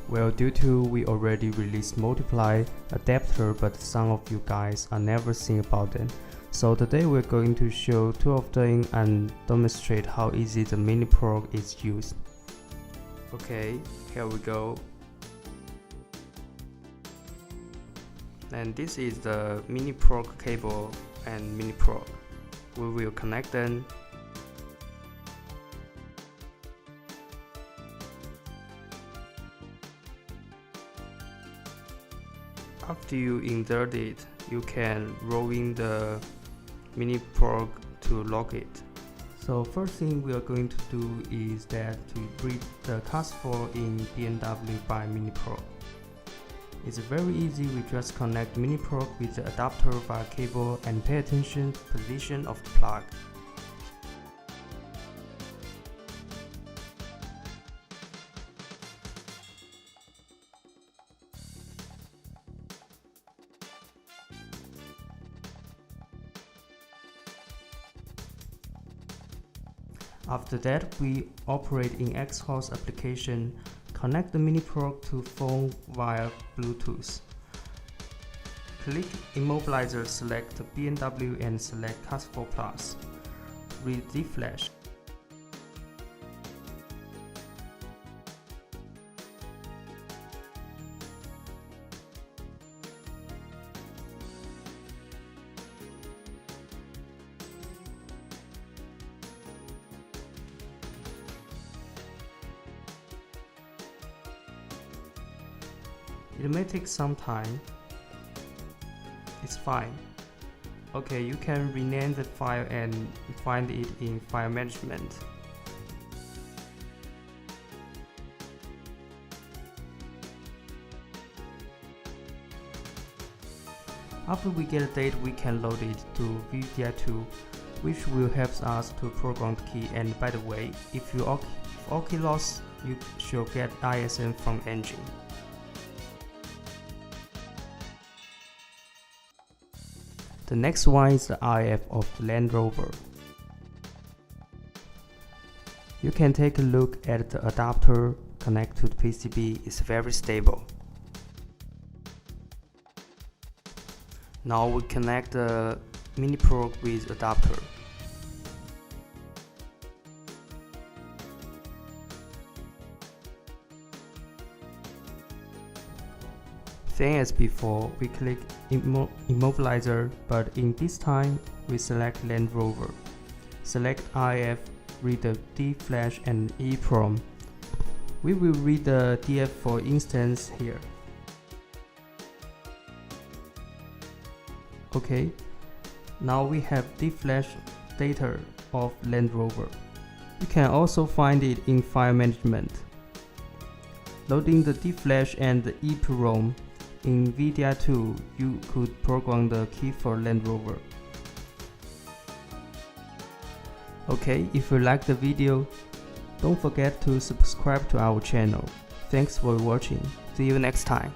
Well, due to we already released multiply adapter, but some of you guys are never seen about them. So today we're going to show two of them and demonstrate how easy the mini PROG is used. Okay, here we go. And this is the mini PROG cable and mini PROG. We will connect them. After you insert it, you can roll in the mini PROG to lock it. So first thing we are going to do is that to read the CAS4 in BMW by mini PROG. It's very easy. We just connect mini PROG with the adapter via cable and pay attention to the position of the plug. After that, we operate in Xhorse application, connect the mini PROG to phone via Bluetooth. Click Immobilizer, select BMW and select CAS4 Plus. Read the flash. It may take some time. It's fine. Okay, you can rename the file and find it in file management. After we get a date, we can load it to VVDI, which will help us to program the key. And by the way, if you OK lost, you should get ISM from engine. The next one is the RF of the Land Rover. You can take a look at the adapter connect to the PCB. It's very stable. Now we connect the mini PROG with adapter. Same as before, we click Immobilizer, but in this time, we select Land Rover. Select RF, read the D flash and EEPROM. We will read the DF for instance here. Okay, now we have D flash data of Land Rover. You can also find it in file management. Loading the D flash and the EEPROM. In VVDI, you could program the key for Land Rover. Okay, if you like the video, don't forget to subscribe to our channel. Thanks for watching. See you next time.